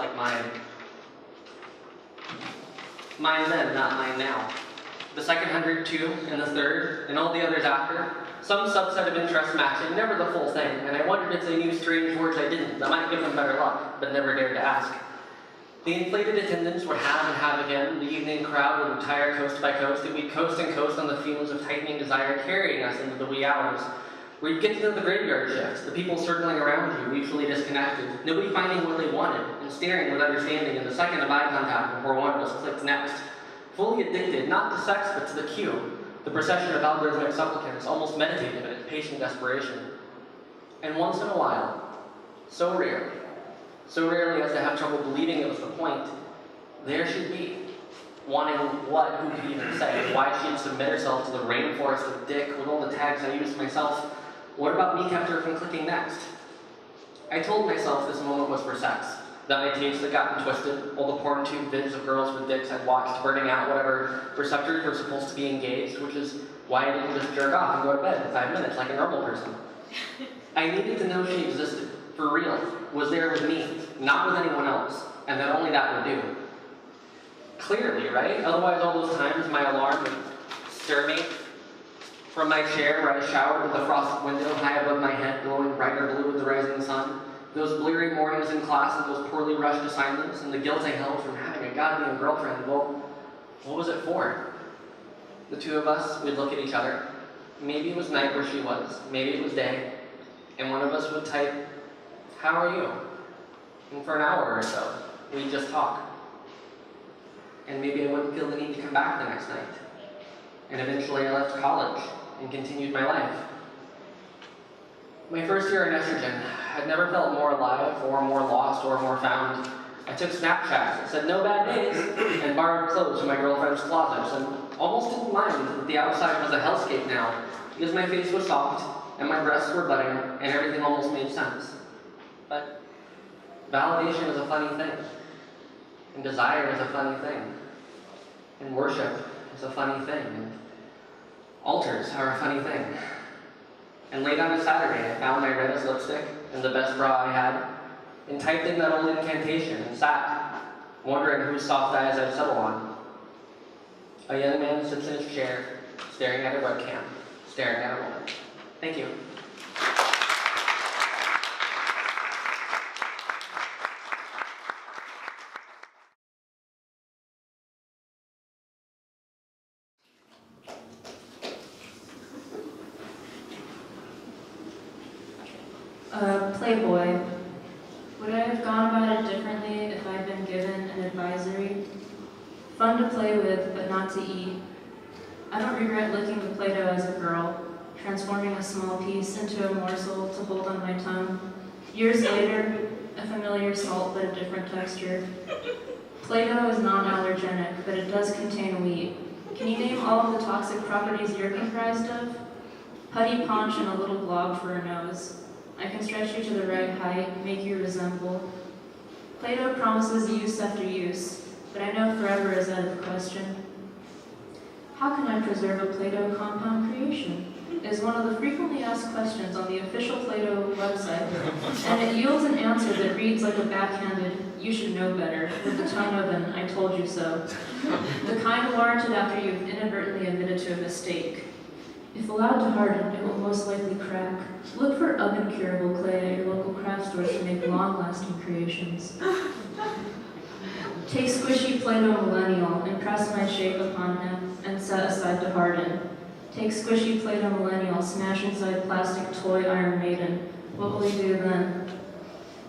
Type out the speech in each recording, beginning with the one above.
like mine. Mine then, not mine now. The second 100 too, and the third, and all the others after. Some subset of interest matching, never the full thing, and I wondered if they knew strange words I didn't that might give them better luck, but never dared to ask. The inflated attendance would have and have again. The evening crowd would retire coast by coast, and we'd coast and coast on the fumes of tightening desire carrying us into the wee hours. We'd get to know the graveyard shifts, the people circling around you, mutually disconnected, nobody finding what they wanted, and staring with understanding in the second of eye contact before one of us clicked next. Fully addicted, not to sex, but to the cue, the procession of algorithmic supplicants, almost meditative in its patient desperation. And once in a while, so rarely as to have trouble believing it was the point, there she'd be, wanting what, who could even say, why she'd submit herself to the rainforest of dick with all the tags I used myself. What about me kept her from clicking next? I told myself this moment was for sex, that my taste had gotten twisted, all the porn tube vids of girls with dicks I'd watched burning out whatever receptors were supposed to be engaged, which is why I didn't just jerk off and go to bed in 5 minutes like a normal person. I needed to know she existed, for real, was there with me, not with anyone else, and that only that would do. Clearly, right? Otherwise all those times my alarm would stir me from my chair where I showered with the frosted window high above my head glowing brighter blue with the rising sun, those bleary mornings in class and those poorly rushed assignments, and the guilt I held from having a goddamn girlfriend. Well, what was it for? The two of us, we'd look at each other. Maybe it was night where she was, maybe it was day, and one of us would type, "How are you?" And for an hour or so, we'd just talk. And maybe I wouldn't feel the need to come back the next night. And eventually I left college and continued my life. My first year in estrogen, I'd never felt more alive or more lost or more found. I took Snapchats that said no bad days and borrowed clothes from my girlfriend's closets and almost didn't mind that the outside was a hellscape now because my face was soft and my breasts were budding and everything almost made sense. But validation is a funny thing. And desire is a funny thing. And worship is a funny thing. And altars are a funny thing. And late on a Saturday, I found my reddest lipstick and the best bra I had, and typed in that old incantation and sat, wondering whose soft eyes I'd settle on. A young man sits in his chair, staring at a webcam, staring at a woman. Thank you. Playboy. Would I have gone about it differently if I'd been given an advisory? Fun to play with, but not to eat. I don't regret licking the Play-Doh as a girl, transforming a small piece into a morsel to hold on my tongue. Years later, a familiar salt but a different texture. Play-Doh is non-allergenic, but it does contain wheat. Can you name all of the toxic properties you're comprised of? Putty paunch and a little glob for a nose. I can stretch you to the right height, make you resemble. Play-Doh promises use after use, but I know forever is out of the question. How can I preserve a Play-Doh compound creation? Is one of the frequently asked questions on the official Play-Doh website, and it yields an answer that reads like a backhanded, "You should know better," with the tone of an "I told you so." The kind warranted after you've inadvertently admitted to a mistake. If allowed to harden, it will most likely crack. Look for oven-curable clay at your local craft stores to make long-lasting creations. Take squishy Play-Doh Millennial and press my shape upon him and set aside to harden. Take squishy Play-Doh Millennial, smash inside plastic toy Iron Maiden. What will he do then?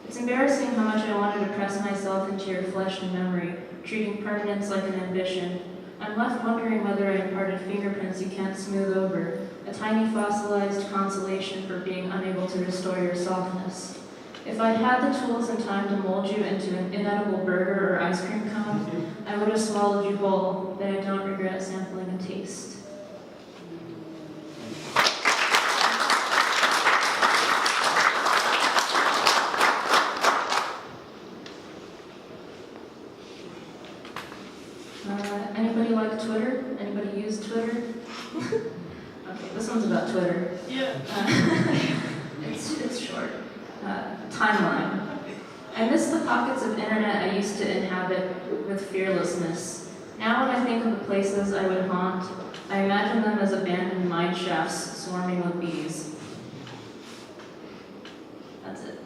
It's embarrassing how much I wanted to press myself into your flesh and memory, treating permanence like an ambition. I'm left wondering whether I imparted fingerprints you can't smooth over, a tiny fossilized consolation for being unable to restore your softness. If I'd had the tools and time to mold you into an inedible burger or ice cream cone, I would have swallowed you whole, but I don't regret sampling a taste. Anybody like Twitter? Anybody use Twitter? Okay, this one's about Twitter. Yeah. It's short. Timeline. I miss the pockets of internet I used to inhabit with fearlessness. Now when I think of the places I would haunt, I imagine them as abandoned mine shafts swarming with bees. That's it.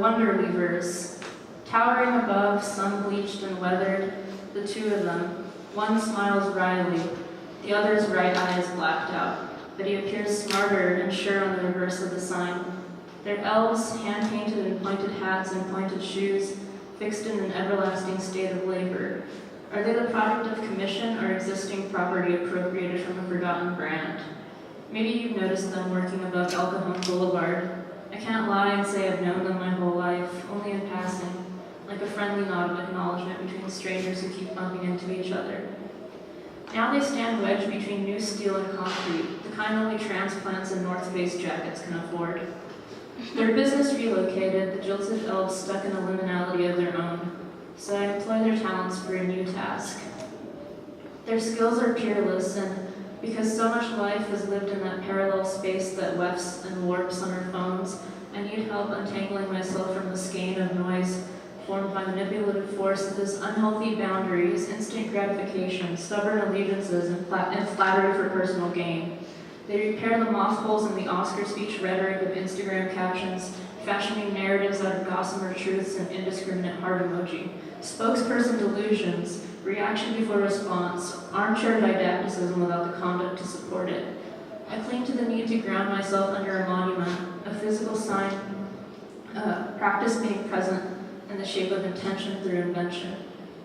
Wonder Weavers. Towering above, sun-bleached and weathered, the two of them. One smiles wryly, the other's right eye is blacked out, but he appears smarter and sure on the reverse of the sign. They're elves, hand-painted in pointed hats and pointed shoes, fixed in an everlasting state of labor. Are they the product of commission or existing property appropriated from a forgotten brand? Maybe you've noticed them working above El Cajon Boulevard. I can't lie and say I've known them my whole life, only in passing, like a friendly nod of acknowledgement between strangers who keep bumping into each other. Now they stand wedged between new steel and concrete, the kind only transplants and North Face jackets can afford. Their business relocated, the jilted elves stuck in a liminality of their own, so I employ their talents for a new task. Their skills are peerless, and because so much life is lived in that parallel space that wefts and warps on our phones, I need help untangling myself from the skein of noise formed by manipulative forces, unhealthy boundaries, instant gratification, stubborn allegiances, and flattery for personal gain. They repair the mothballs in the Oscar speech rhetoric of Instagram captions, fashioning narratives out of gossamer truths and indiscriminate heart emoji. Spokesperson delusions, reaction before response, armchair didacticism without the conduct to support it. I cling to the need to ground myself under a monument, a physical sign, practice being present in the shape of intention through invention,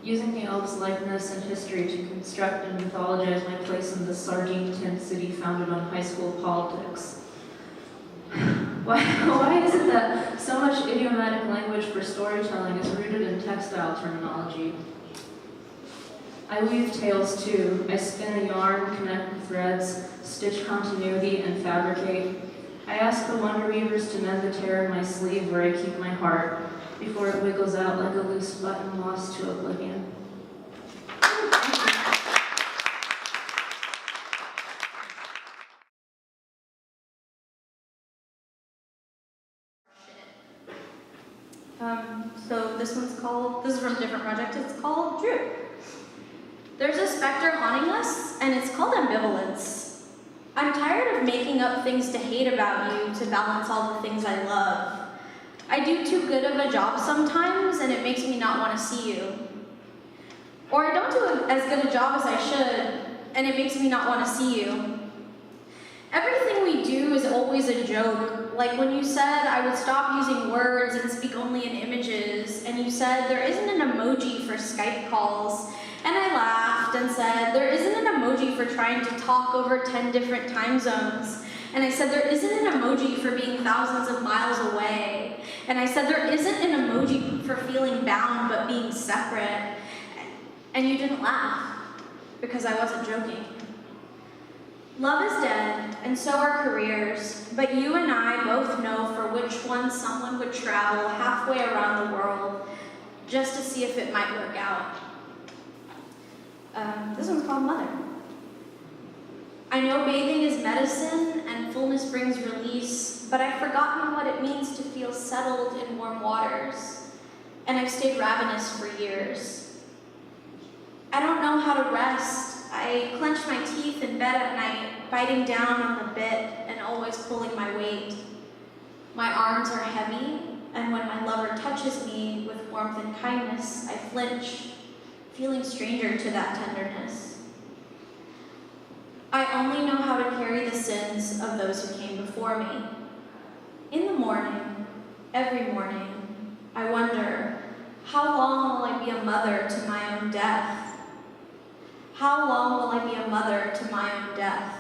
using the elves' likeness and history to construct and mythologize my place in this sardine-tinned city founded on high school politics. Why is it that so much idiomatic language for storytelling is rooted in textile terminology? I weave tales too. I spin a yarn, connect threads, stitch continuity, and fabricate. I ask the Wonder Weavers to mend the tear in my sleeve where I keep my heart, before it wiggles out like a loose button lost to oblivion. So this is from a different project, it's called Drew. There's a specter haunting us, and it's called ambivalence. I'm tired of making up things to hate about you to balance all the things I love. I do too good of a job sometimes, and it makes me not want to see you. Or I don't do as good a job as I should, and it makes me not want to see you. Everything we do is always a joke, like when you said I would stop using words and speak only in images, and you said there isn't an emoji for Skype calls, and I laughed and said there isn't an emoji for trying to talk over 10 different time zones, and I said there isn't an emoji for being thousands of miles away, and I said there isn't an emoji for feeling bound but being separate, and you didn't laugh, because I wasn't joking. Love is dead, and so are careers, but you and I both know for which one someone would travel halfway around the world just to see if it might work out. This one's called Mother. I know bathing is medicine and fullness brings release, but I've forgotten what it means to feel settled in warm waters, and I've stayed ravenous for years. I don't know how to rest. I clench my teeth in bed at night, biting down on the bit and always pulling my weight. My arms are heavy, and when my lover touches me with warmth and kindness, I flinch, feeling stranger to that tenderness. I only know how to carry the sins of those who came before me. In the morning, every morning, I wonder, how long will I be a mother to my own death? How long will I be a mother to my own death?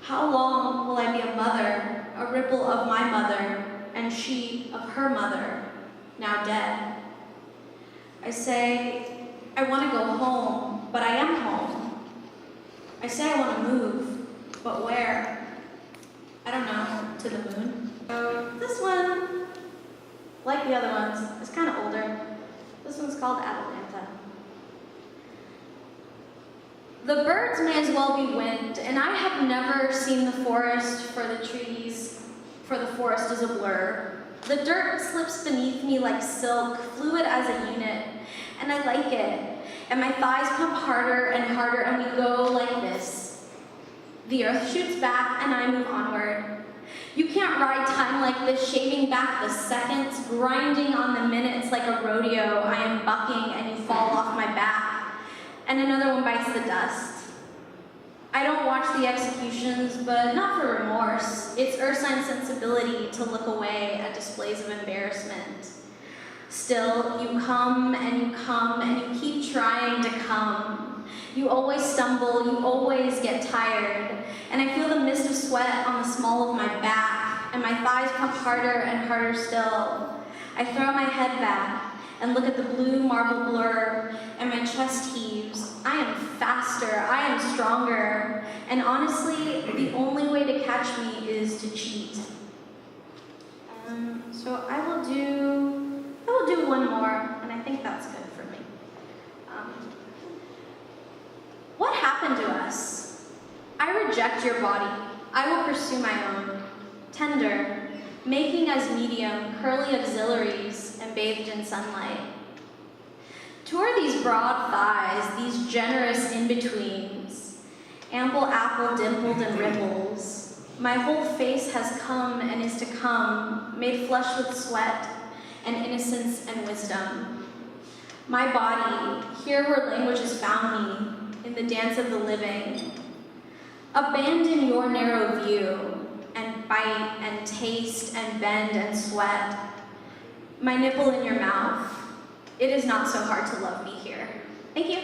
How long will I be a mother, a ripple of my mother, and she of her mother, now dead? I say, I want to go home, but I am home. I say I want to move, but where? I don't know, to the moon. This one, like the other ones, is kind of older. This one's called Atalanta. The birds may as well be wind, and I have never seen the forest for the trees, for the forest is a blur. The dirt slips beneath me like silk, fluid as a unit, and I like it. And my thighs pump harder and harder, and we go like this. The earth shoots back, and I move onward. You can't ride time like this, shaving back the seconds, grinding on the minutes like a rodeo. I am bucking, and you fall off my back, and another one bites the dust. I don't watch the executions, but not for remorse. It's Ursine sensibility to look away at displays of embarrassment. Still, you come, and you keep trying to come. You always stumble, you always get tired, and I feel the mist of sweat on the small of my back, and my thighs pump harder and harder still. I throw my head back and look at the blue marble blur, and my chest heaves. I am faster, I am stronger, and honestly, the only way to catch me is to cheat. So I will do one more, and I think that's good for me. What happened to us? I reject your body. I will pursue my own. Tender, making as medium, curly auxiliaries, and bathed in sunlight. Tour these broad thighs, these generous in-betweens, ample apple dimpled and ripples. My whole face has come and is to come, made flush with sweat and innocence and wisdom. My body, here where language has found me, in the dance of the living. Abandon your narrow view, and bite and taste and bend and sweat. My nipple in your mouth. It is not so hard to love me here. Thank you.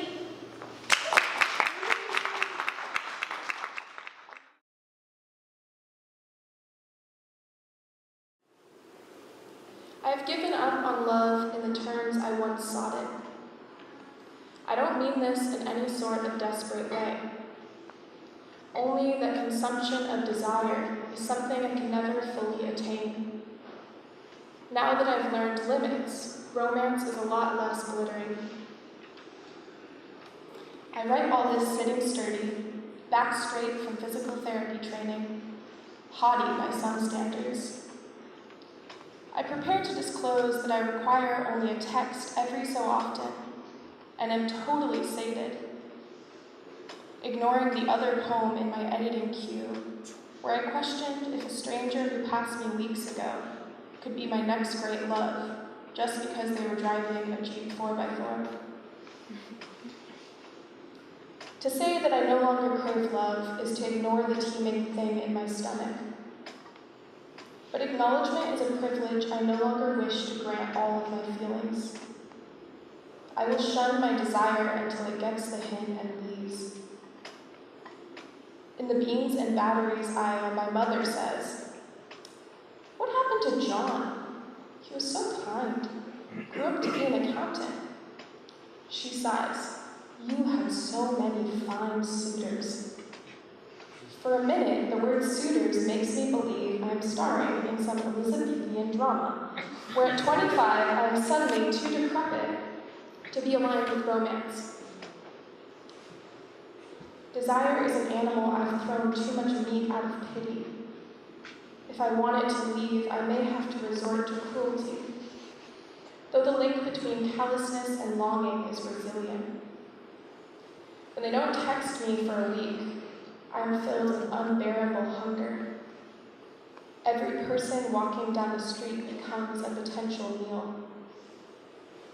I have given up on love in the terms I once sought it. I don't mean this in any sort of desperate way. Only that consumption of desire is something I can never fully attain. Now that I've learned limits, romance is a lot less glittering. I write all this sitting sturdy, back straight from physical therapy training, haughty by some standards. I prepare to disclose that I require only a text every so often, and am totally sated, ignoring the other poem in my editing queue, where I questioned if a stranger who passed me weeks ago could be my next great love, just because they were driving a Jeep 4x4. To say that I no longer crave love is to ignore the teeming thing in my stomach. But acknowledgement is a privilege I no longer wish to grant all of my feelings. I will shun my desire until it gets the hint and leaves. In the beans and batteries aisle, my mother says, "What happened to John? He was so kind. Grew up to be an accountant." She sighs, "You had so many fine suitors." For a minute, the word suitors makes me believe I am starring in some Elizabethan drama, where at 25 I am suddenly too decrepit to be aligned with romance. Desire is an animal I've thrown too much meat out of pity. If I want it to leave, I may have to resort to cruelty, though the link between callousness and longing is resilient. When they don't text me for a week, I am filled with unbearable hunger. Every person walking down the street becomes a potential meal.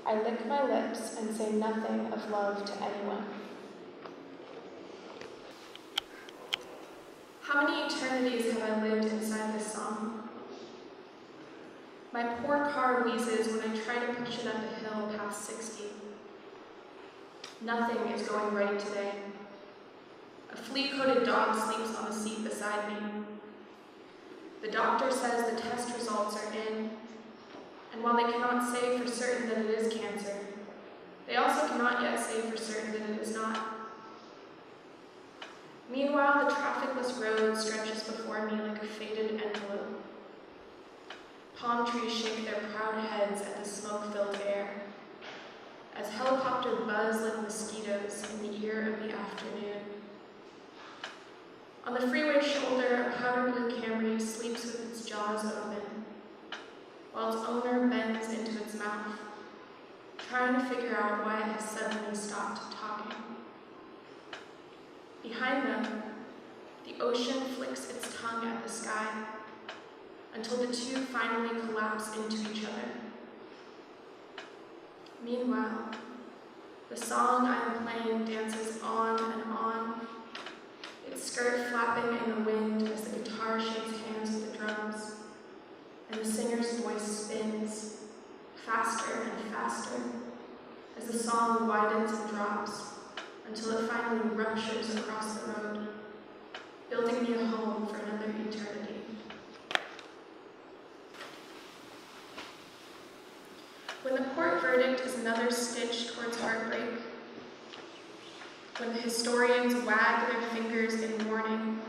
I lick my lips and say nothing of love to anyone. How many eternities have I lived inside this song? My poor car wheezes when I try to push it up a hill past 60. Nothing is going right today. A flea-coated dog sleeps on the seat beside me. The doctor says the test results are in, and while they cannot say for certain that it is cancer, they also cannot yet say for certain that it is not. Meanwhile, the trafficless road stretches before me like a faded envelope. Palm trees shake their proud heads at the smoke-filled air. As helicopters buzz like mosquitoes, whispers in the ear of the afternoon. On the freeway shoulder, a powder blue Camry sleeps with its jaws open, while its owner bends into its mouth, trying to figure out why it has suddenly stopped talking. Behind them, the ocean flicks its tongue at the sky until the two finally collapse into each other. Meanwhile, the song I am playing dances on and on, its skirt flapping in the wind as the guitar shakes hands with the drums, and the singer's voice spins faster and faster as the song widens and drops until it finally ruptures across the road, building me a home for another eternity. When the court verdict is another stitch towards heartbreak, when the historians wag their fingers in warning,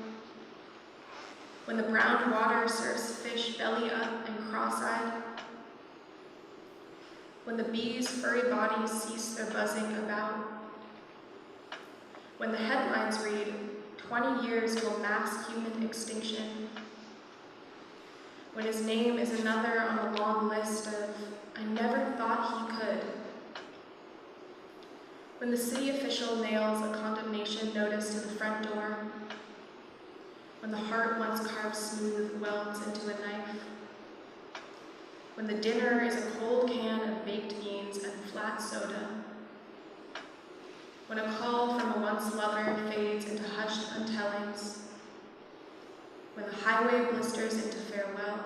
when the brown water serves fish belly up and cross-eyed, when the bees' furry bodies cease their buzzing about, when the headlines read, 20 years will mass human extinction, when his name is another on the long list of, I never thought he could, when the city official nails a condemnation notice to the front door, when the heart once carved smooth welds into a knife, when the dinner is a cold can of baked beans and flat soda, when a call from a once lover fades into hushed untellings, when the highway blisters into farewell,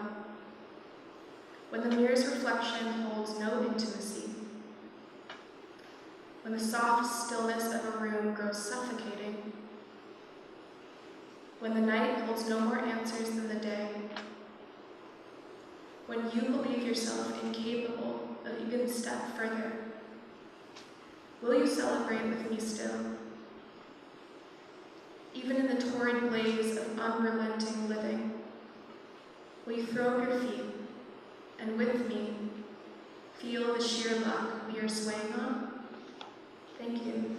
when the mirror's reflection holds no intimacy, when the soft stillness of a room grows suffocating, when the night holds no more answers than the day, when you believe yourself incapable of even a step further, will you celebrate with me still? Even in the torrid blaze of unrelenting living, will you throw up your feet and with me feel the sheer luck we are swaying on? Thank you.